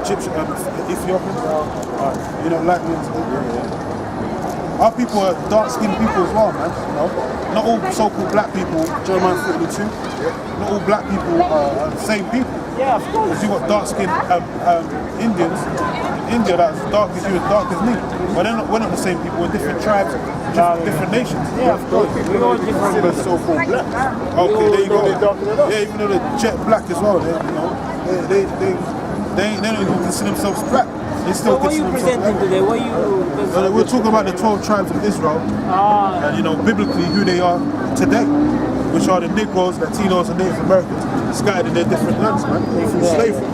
Egyptian, Ethiopians. You know, like me. Our people are dark-skinned people as well, man. You know, not all so-called black people. Jeremiah 42. Not all black people are the same people. Yeah, of course. Because you got dark-skinned Indians in India that's dark as you and dark as me. But we're not the same people. We're different tribes, different nations. Yeah, of course. We're all different. So-called black. Okay, there you go. Yeah, even though they're jet black as well. They don't even consider themselves black. They still So what are you consider presenting today? What are you... We're talking about the 12 tribes of Israel, and you know, biblically who they are today, which are the Negroes, Latinos, and Native Americans scattered in their different lands, man, through slavery,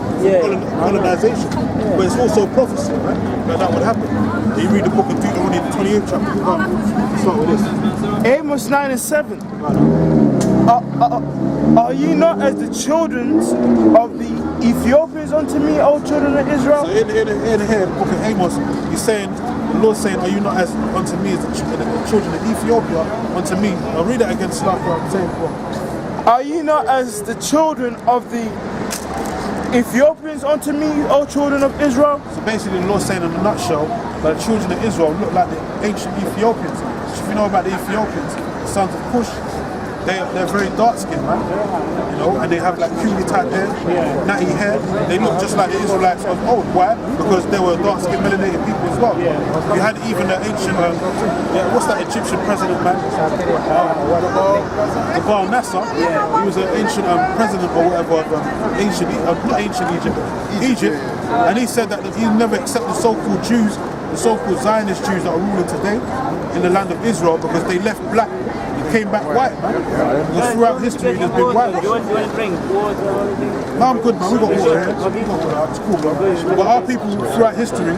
colonization. But it's also prophecy, man, that would happen. You read the book of Deuteronomy, the 28th chapter. Let's start with this. Amos 9 and 7. Are ye not as the children of the Ethiopians unto me, O children of Israel? So in here, the book of Amos, he's saying, the Lord's saying, are you not as unto me as the children of Ethiopia unto me? I'll read that again, Slack, what I'm saying. Are ye not as the children of the Ethiopians unto me, O children of Israel? So basically the Lord's saying in a nutshell that the children of Israel look like the ancient Ethiopians. So if you know about the Ethiopians, the sons of Cush, they're very dark skinned, man. You know, and they have like curly type hair, natty hair. They look just like the Israelites of old. Why? Because they were dark skinned melanated people as well. You had even the ancient what's that Egyptian president, man? The Baal Nasser. He was an ancient president or whatever of not ancient Egypt. And he said that he never accepted so-called Jews, the so-called Zionist Jews that are ruling today in the land of Israel, because they left black and came back white, man. Because throughout history there's been whitewash. You want to drink water or anything? No, I'm good, man. We got water here. It's cool, bro. But our people throughout history,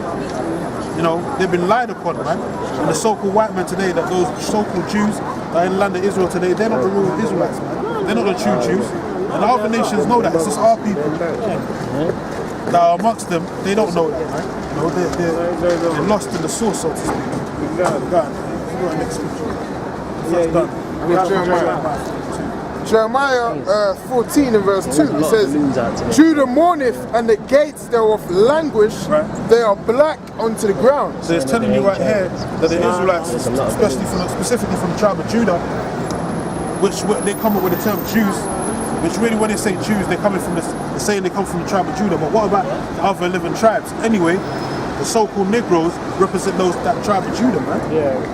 you know, they've been lied upon, man. And the so-called white men today, that those so-called Jews that are in the land of Israel today, they're not the real Israelites, man. They're not the true Jews. And the other nations know that. It's just our people that are amongst them, they don't know that, right? You know, they're lost in the source, so to speak. Go on, next scripture. Jeremiah 14 and verse 2, it says, Judah mourneth and the gates thereof languish, they are black unto the ground. So it's telling you right here that the Israelites, specifically from the tribe of Judah, which they come up with the term Jews, which really when they say Jews, they're coming from they're saying they come from the tribe of Judah. But what about the other 11 tribes? Anyway, the so-called Negroes represent that tribe of Judah, man.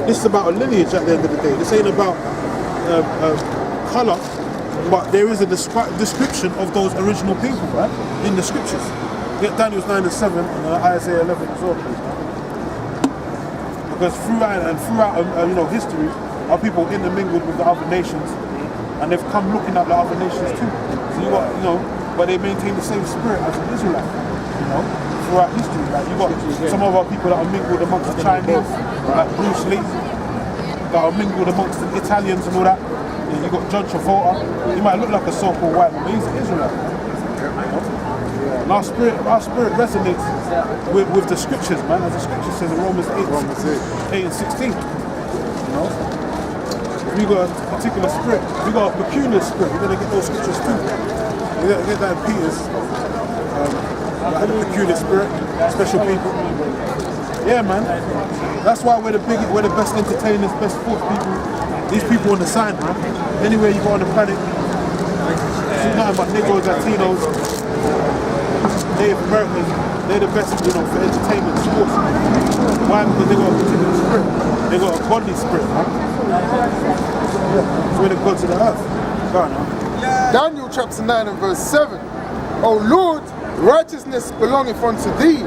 This is about a lineage at the end of the day. This ain't about colour, but there is a description of those original people, right, in the scriptures. Get Daniel 9 and 7 and Isaiah 11 as well, please. Because throughout you know, history, our people intermingled with the other nations, and they've come looking at the other nations too. So you got, you know, but they maintain the same spirit as an Israelite, you know, throughout history. Like you got some of our people that are mingled amongst the Chinese, like Bruce Lee, that are mingled amongst the Italians and all that. You got John Travolta. He might look like a so-called white man, but he's an Israelite. You know? And our spirit resonates with the scriptures, man. As the scripture says in Romans 8 and 16. You know? We got a particular spirit. We got a peculiar spirit. We're gonna get those scriptures too. We gotta get that in Peter's. I had a peculiar spirit, special people. Yeah, man. That's why we're the best entertainers, best sports people. These people on the sign, man. Anywhere you go on the planet, it's nothing but Negroes, Latinos, Native Americans. They're the best, you know, for entertainment, sports. Why? Because they got a particular spirit. They got a godly spirit, man. It's where the gods of the earth. Go on, man. Daniel chapter 9 and verse 7. O Lord, righteousness belongeth unto thee,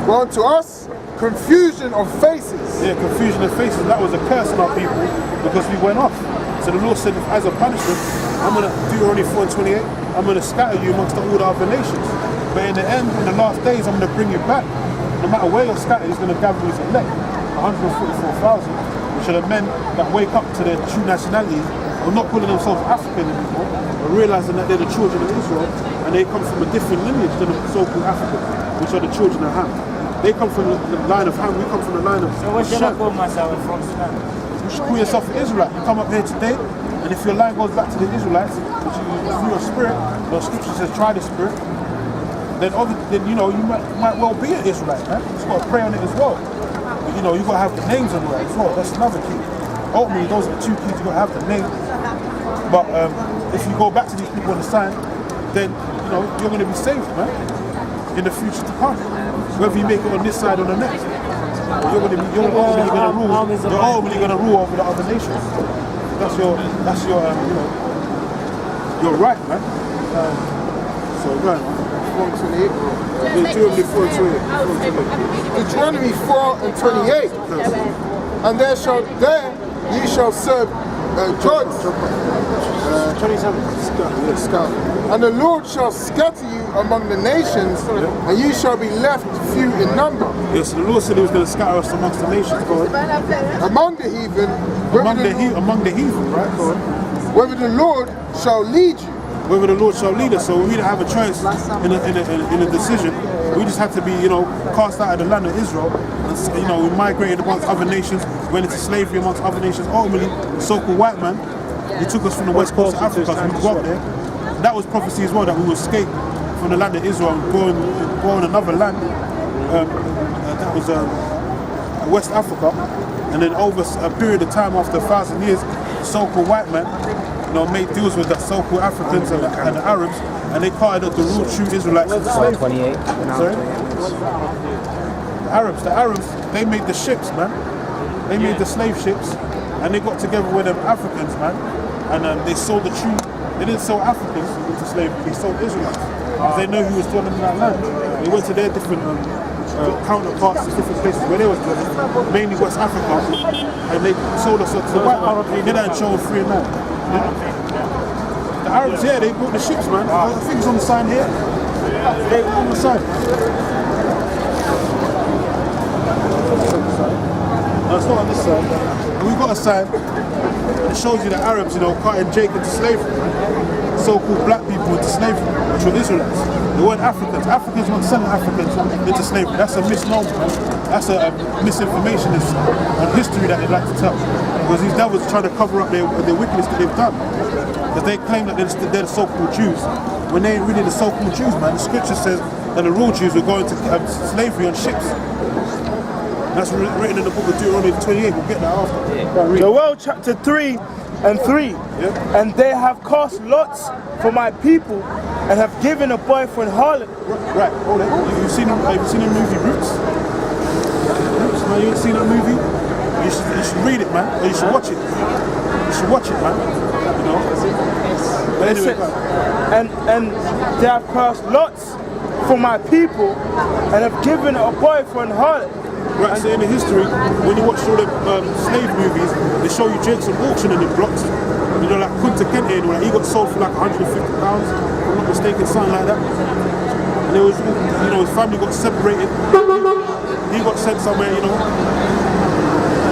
but unto us confusion of faces. Yeah, confusion of faces. That was a curse on our people because we went off. So the Lord said, as a punishment, I'm going to do only 4:28. I'm going to scatter you amongst all the other nations. But in the end, in the last days, I'm going to bring you back. No matter where you're scattered, He's going to gather His elect, 144,000, which are the men that wake up to their true nationality, are not calling themselves African anymore, but realizing that they're the children of Israel, and they come from a different lineage than the so-called Africans, which are the children of Ham. They come from the line of Ham, we come from the line of So what should I call myself from Sudan? You should call yourself an Israelite. You come up here today, and if your line goes back to the Israelites, which is through your spirit, the scripture says try the spirit, then you know you might well be an Israelite, man. You just got to pray on it as well. But you know you got to have the names on it as well. That's another key. Ultimately, those are the two keys. You got to have the name. But if you go back to these people on the sign, then you know you're going to be saved, man, in the future to come. Whether you make it on this side or the next, you're ultimately going to rule over the other nations. That's your you know, your right, man. So go on. 4:28. Deuteronomy 4:28. And there ye shall serve gods. 27. And the Lord shall scatter you among the nations, and you shall be left few in number. Yes, the Lord said He was going to scatter us amongst the nations, God. Among the heathen, Among the heathen, right, God? whether the Lord shall lead you. Whether the Lord shall lead us. So we didn't have a choice in a decision. We just had to be, you know, cast out of the land of Israel. And, you know, we migrated amongst other nations, went into slavery amongst other nations. Ultimately, the so-called white man, he took us from the west coast of Africa, so we go up there. That was prophecy as well, that we would escape from the land of Israel and go in another land. That was West Africa. And then over a period of time, after 1,000 years, the so-called white man, you know, made deals with the so-called Africans and the Arabs, and they carted out the real true Israelites into slavery. 28. Sorry? The Arabs, they made the ships, man. They made the slave ships, and they got together with them Africans, man, and they sold the true. They didn't sell Africans into slavery. They sold Israelites because they know who was dwelling in that land. They went to their different counterparts, different places where they was dwelling, mainly West Africa, and they sold us to the white man. They didn't show us free and land. The Arabs, yeah, they bought the ships, man. I think it's on the sign here. They on the sign. No, it's not on this side. We've got a sign that shows you the Arabs, you know, carting Jake into slavery. So-called black people into slavery, which were Israelites. They weren't Africans. Africans weren't selling Africans into slavery. That's a misnomer. That's a misinformation and history that they like to tell. Because these devils are trying to cover up their wickedness that they've done. Because they claim that they're the so-called Jews. When they ain't really the so-called Jews, man. The scripture says that the real Jews were going to slavery on ships. That's written in the book of Deuteronomy 28. We'll get that after. Joel chapter 3:3. Yeah. And they have cast lots for my people and have given a boy for an harlot. Right, hold on. Have you seen the movie Roots? Roots, man, you ain't seen that movie? You should read it, man. Or you should watch it. You should watch it, man. You know? But anyway, And they have cast lots for my people and have given a boy for an harlot. right, so in the history, when you watch all the slave movies, they show you Jake's on auction in the blocks. You know, like Kunta Kinte, like, he got sold for like £150, if I'm not mistaken, something like that. And it was, you know, his family got separated. He got sent somewhere, you know.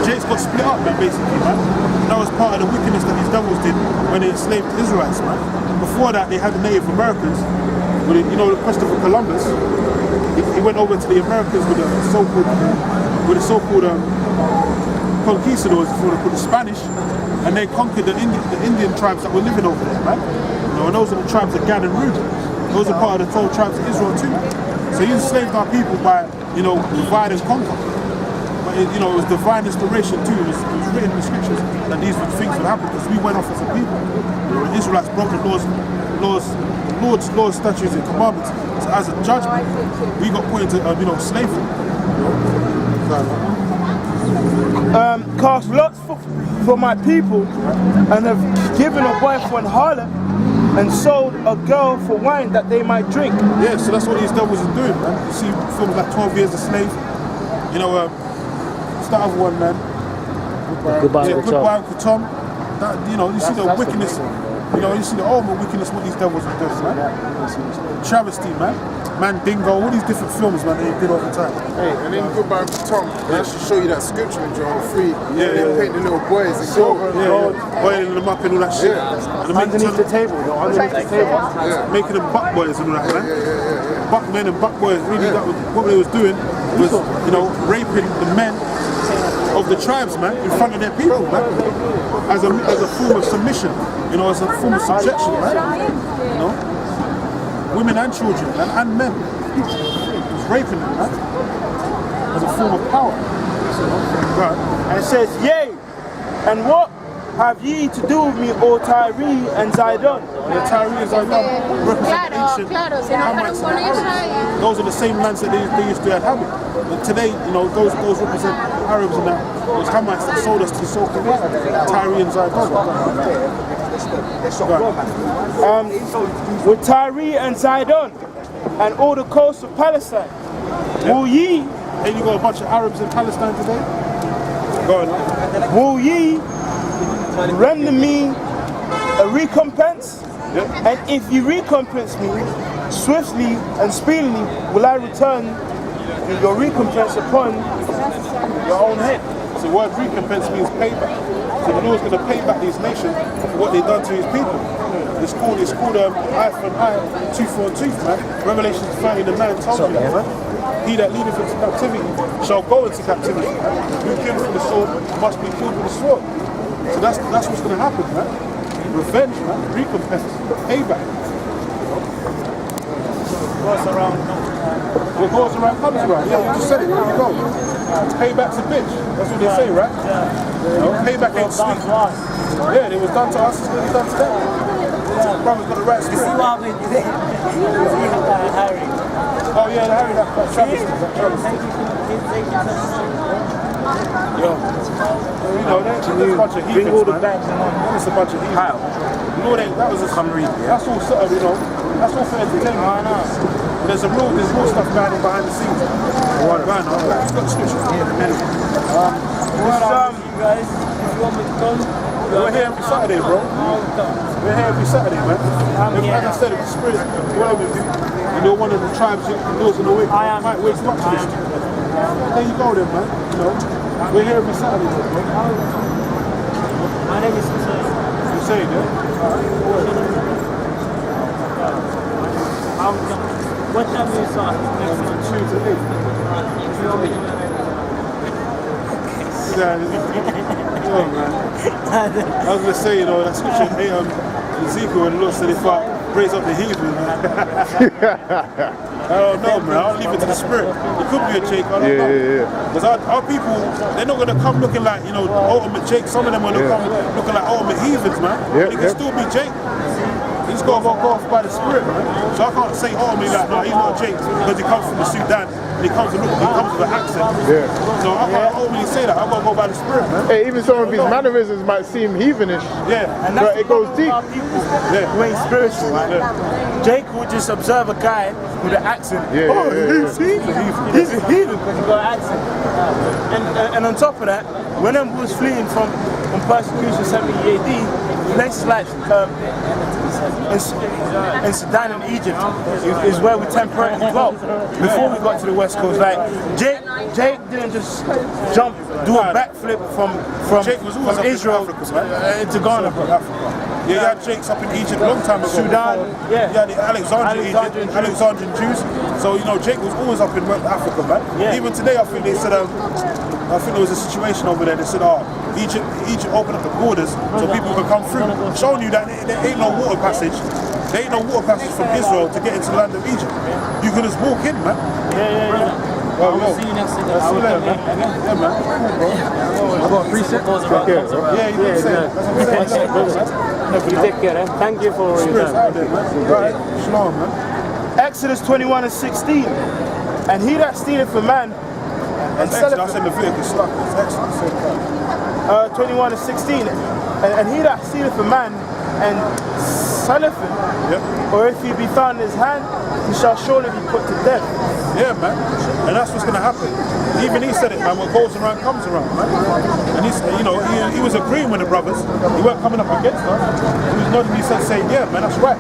Jake's got split up, man, basically, man. That was part of the wickedness that these devils did when they enslaved Israelites, man. Before that, they had the Native Americans, with, you know, Christopher Columbus. He went over to the Americas with the so-called conquistadors, called the Spanish, and they conquered the Indian tribes that were living over there, man. You know, and those are the tribes of Gad and Reuben. Those are part of the 12 tribes of Israel too. So he enslaved our people by, you know, divide and conquer. But you know, it was divine inspiration too. It was written in the scriptures that these things would happen because we went off as a people. You know, the Israelites broke the laws, statutes, and commandments. So as a judgment, we got put into, you know, slavery. Cast lots for my people and have given a boy for an harlot and sold a girl for wine that they might drink. Yeah, so that's what these devils are doing, man. You see films like 12 Years a Slave. You know, what's that other one, man? Goodbye, Goodbye Uncle Tom. That, you know, you see the wickedness. You know, you see the ultimate wickedness what these devils are doing, man. Travesty, man. Mandingo, all these different films, man, they did all the time. Hey, and then Goodbye Uncle Tom, that should show you that scripture in John 3. They paint the little boys in gold. Oiling them up and all that shit. And Underneath the table, making them buck boys and all that, man. Buck men and buck boys, really, that was, what they was doing was, you know, raping the men of the tribes, man, in front of their people, man, as a form of submission, you know, as a form of subjection, man, you know. women and children and men. He was raping them, man, as a form of power. Right. And it says, yea, and what have ye to do with me, O Tyre and Zidon? The Tyre and Zidon represent ancient Hamites and Arabs. Those are the same lands that they used to inhabit. But today, you know, those represent Arabs and those Hamites that sold us to the so-called Tyre and Zidon. With Tyre and Zidon and all the coast of Palestine, will ye, and you got a bunch of Arabs in Palestine today? Go on. will ye render me a recompense? Yeah. And if you recompense me swiftly and speedily, will I return your recompense upon your own head? So the word recompense means payback. So the Lord's going to pay back these nations for what they've done to his people. It's called eye for an eye, tooth for a tooth, man. Revelation 30:9 tells you that, man. He that leadeth into captivity shall go into captivity. Who killed with the sword must be killed with the sword. So that's what's going to happen, man. Revenge, man. Recompense. Payback. Goes around. What goes around comes around. Yeah, you just said it. There you go. Payback's a bitch. That's what they say, right? You know, payback ain't sweet. Yeah, it was done to us, it's going to be done to them. Brother's got the right See spirit. what happened today? Harry. Oh yeah, the Harry, that Travis. Yo, you know, that's a bunch of heathens, all the man. bags and It's a bunch of heathens. You know, that was a summary. That's all sort of, you know, that's all for entertainment. I know. But there's real stuff going on behind the scenes. What going on? You've got the scriptures. What up, you guys? If you want me to come, We're here every Saturday, bro. We're here every Saturday, man. As I said, if the Spirit is well with you, and you're one of the tribes who knows in the way, might wake you up to this. There you go then, man. You know, we're here every Saturday, bro. my name is Hussein. Hussein, yeah? What time do you start? 2 to 8. Oh, man. I was going to say, you know, that scripture in Ezekiel when the Lord said, if I raise up the heathen, man. I don't know, man. I'll leave it to the Spirit. It could be a Jake, I don't know. Because our people, they're not going to come looking like, you know, ultimate Jake. Some of them are going to come looking like ultimate heathens, man. But it can still be Jake. You just got to go off by the Spirit, man. So I can't say ultimately like, no, he's not Jake because he comes from the Sudan. He comes with an accent. Yeah. So I can't ultimately say that. I've got to go by the Spirit, man. Hey, even some of his mannerisms might seem heathenish, Yeah. And but that's it goes deep. who ain't spiritual, right? Jake would just observe a guy with an accent. Yeah, Oh, yeah, he's heathen. He's a heathen because he got an accent. And on top of that, when them was fleeing from persecution 70 AD, places like in Sudan and Egypt is where we temporarily dwelt before we got to the West Coast. Like Jake didn't just jump, do a backflip Jake was always from up in Israel Africa, man. to Ghana. Yeah, you had Jakes up in Egypt a long time ago. Sudan, yeah. You had the Alexandrian Jews. So, you know, Jake was always up in West Africa, man. Yeah. Even today, I think they said, I think there was a situation over there. They said, Egypt opened up the borders so people could come through. Showing you that there ain't no water passage. There ain't no water passage from Israel to get into the land of Egypt. You could just walk in, man. Yeah. Well, See you next time. see you later, man. Yeah, man. Cool, bro. I got a preset. Yeah, you can say it. That's what I'm saying. You take care, eh? Thank you for your Spirit's time. out there, man. Right. Shalom, man. Exodus 21:16. And he that stealeth a man and That's selleth Exodus. I said Leviticus. It's Exodus. 21:16. And he that stealeth a man and selleth him, Yep. or if he be found in his hand, he shall surely be put to death. Yeah, man. And that's what's going to happen. Even he said it, man. What goes around comes around, man. And he's, you know, he was agreeing with the brothers. He weren't coming up against us. He was nodding his head saying, yeah, man, that's right.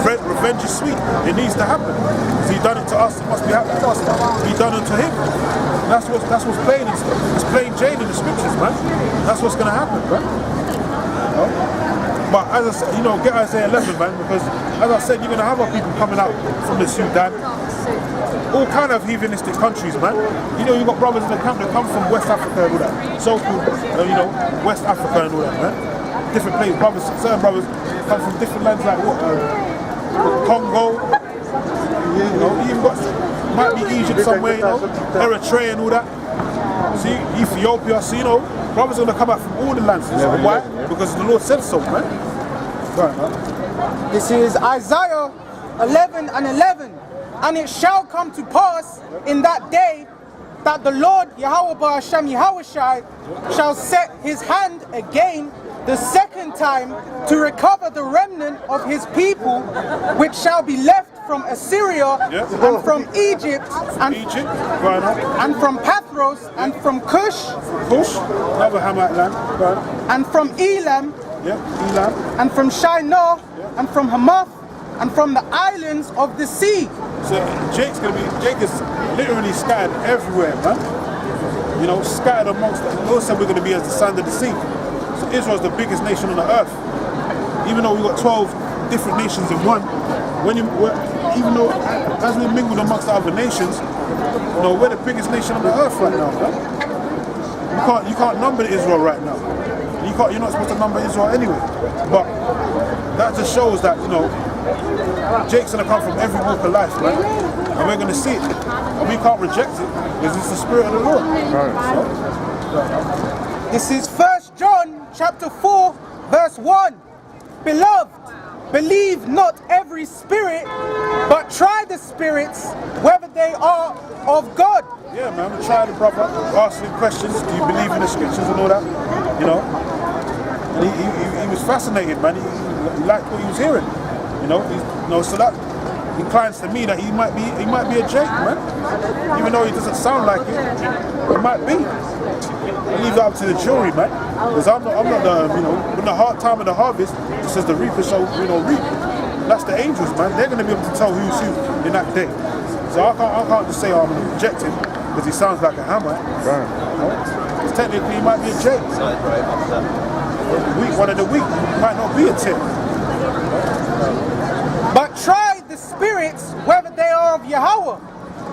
Revenge is sweet. It needs to happen. So he done it to us. It must be happening to us. He done it to him. And that's what's playing. It's playing Jane in the scriptures, man. That's what's going to happen, man. You know? But as I said, you know, get Isaiah 11, man, because as I said, you're going to have our people coming out from the Sudan, all kind of heathenistic countries, man. You know, you've got brothers in the camp that come from West Africa and all that. So-called, you know, West Africa and all that, man. Different places, brothers, certain brothers come from different lands like what? Congo, you know, even got, might be Egypt somewhere, you know, Eritrea and all that. See, Ethiopia, so you know, brothers are going to come out from all the lands. Why? Because the Lord said so, man. Right, man. This is Isaiah 11:11. And it shall come to pass in that day that the Lord Yahweh Ba'ashem Yahushai shall set his hand again the second time to recover the remnant of his people, which shall be left from Assyria and from Egypt and from Pathros and from Cush, another Hamite land, and from Elam, Elam, and from Shinar, and from Hamath, and from the islands of the sea. So Jake is literally scattered everywhere, man. You know, scattered amongst the Lord said we're going to be as the sand of the sea. So Israel's the biggest nation on the earth. Even though we've got 12 different nations in one, even though as we mingled amongst the other nations, you know, we're the biggest nation on the earth right now, man. You can't number Israel right now. You're not supposed to number Israel anyway. But that just shows that, you know, Jake's gonna come from every walk of life, man. And we're gonna see it. And we can't reject it because it's the spirit of the Lord. This is 1 John chapter 4, verse 1. Beloved, believe not every spirit, but try the spirits, whether they are of God. Yeah, man, we tried the brother, asking questions, do you believe in the scriptures and all that, you know? And he was fascinated, man, he liked what he was hearing, you know? So that inclines to me that he might be a Jake, man. Even though he doesn't sound like it, he might be. I leave that up to the jury, man. Because I'm not the, you know, when the hard time of the harvest, it says the reaper shall, you know, reap. That's the angels, man. They're going to be able to tell who's who in that day. So I can't just say, oh, I'm going to reject him because he sounds like a Hamite. Right. You know? Because technically he might be a Jake. One of the weak. He might not be a 10. But try the spirits, whether they are of Yahweh,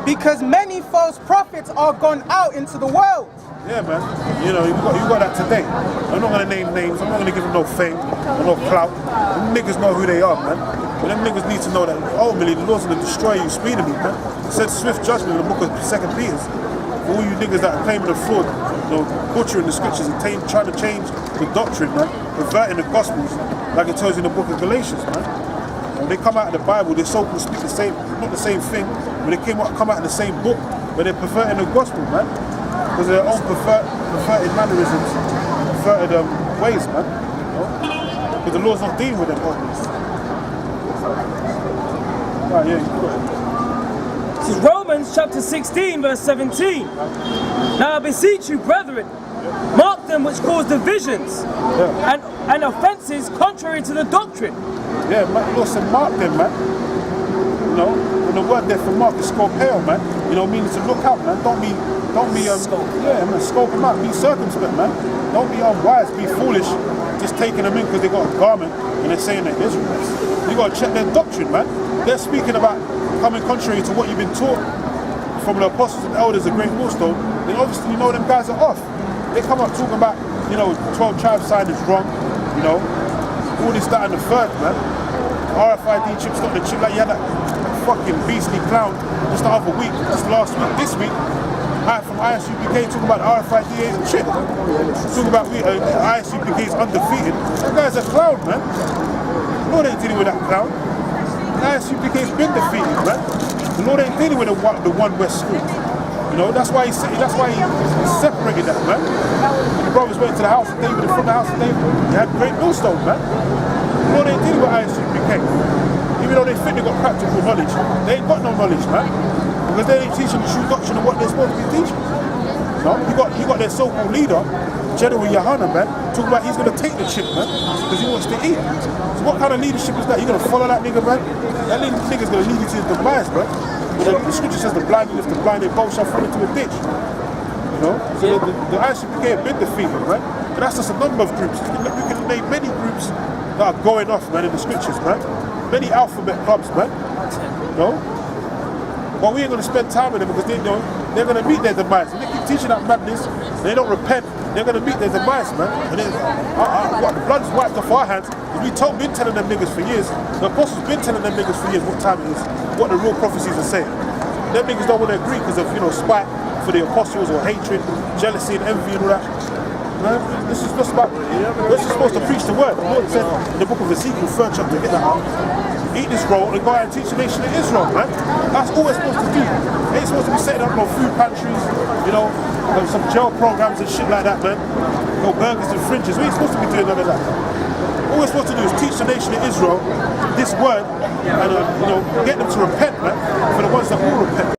because many false prophets are gone out into the world. Yeah, man. You know, you got that today. I'm not going to name names. I'm not going to give them no fame or no clout. Them niggas know who they are, man. But them niggas need to know that ultimately the Lord's going to destroy you speedily, man. It said swift judgment in the book of 2 Peter. For all you niggas that are claiming the fraud, you know, butchering the scriptures and trying to change the doctrine, man. Perverting the gospels, like it tells you in the book of Galatians, man. When they come out of the Bible, they so-called speak the same, not the same thing, but they come out in the same book, but they're perverting the gospel, man. Because of their own perverted mannerisms, perverted ways, man. You know? Because the Lord's not dealing with them always. Right, yeah, you got it. This is Romans chapter 16, verse 17. Now I beseech you, brethren, mark them which cause divisions and offences contrary to the doctrine. Yeah, man, Lord said mark them, man. You know, and the word there for mark is scopeo, man. You know, meaning to look out, man. Don't be scope them out. Be circumspect, man. Don't be unwise, be foolish, just taking them in because they got a garment and they're saying they're Israelites. You got to check their doctrine, man. They're speaking about coming contrary to what you've been taught from the apostles and elders of Great Millstone. Then obviously you know them guys are off. They come up talking about, you know, 12 tribe sign is wrong, you know, all this, that, and the third, man. RFID chips, not the chip, like you had that fucking beastly clown just the other week, just last week, this week. From ISUPK talking about RFID ain't a chip. Talking about ISUPK is undefeated. That guy's a clown, man. The Lord ain't dealing with that clown. ISUPK's been defeated, man. The Lord ain't dealing with the one West school. You know, that's why he separated that, man. When the brothers went to the house of David, in front of the house of David, they had Great Millstone, man. The Lord ain't dealing with ISUPK. Even though they think they got practical knowledge, they ain't got no knowledge, man. Because they ain't teaching the true doctrine of what they're supposed to be teaching. No? You got their so-called leader, General Yohanan, man, talking about he's going to take the chip, man, because he wants to eat. So what kind of leadership is that? You going to follow that nigga, man? That nigga's going to lead you to his demise, man. The scripture says the blind lift the blind, they both shall fall into a ditch. You know? So the ISUPK have been defeated, right? But that's just a number of groups. We can name many groups that are going off, man, in the scriptures, man. Many alphabet clubs, man. You know? But we ain't going to spend time with them because they know they're going to meet their demise. If they keep teaching that madness, they don't repent, they're going to meet their demise, man. And then, what the blood's wiped off our hands. Been telling them niggas for years, the apostles been telling them niggas for years what time it is, what the real prophecies are saying. Them niggas don't want to agree because of, spite for the apostles or hatred, jealousy and envy and all that. Man, this is just about, we're just supposed to preach the word. The Lord said in the book of Ezekiel, 3rd chapter, get that out. Eat this roll and go out and teach the nation of Israel, man. That's all we're supposed to do. They ain't supposed to be setting up no food pantries, some jail programs and shit like that, man. No burgers and fringes. We ain't supposed to be doing none of that. All we're supposed to do is teach the nation of Israel this word and get them to repent, man, for the ones that will repent.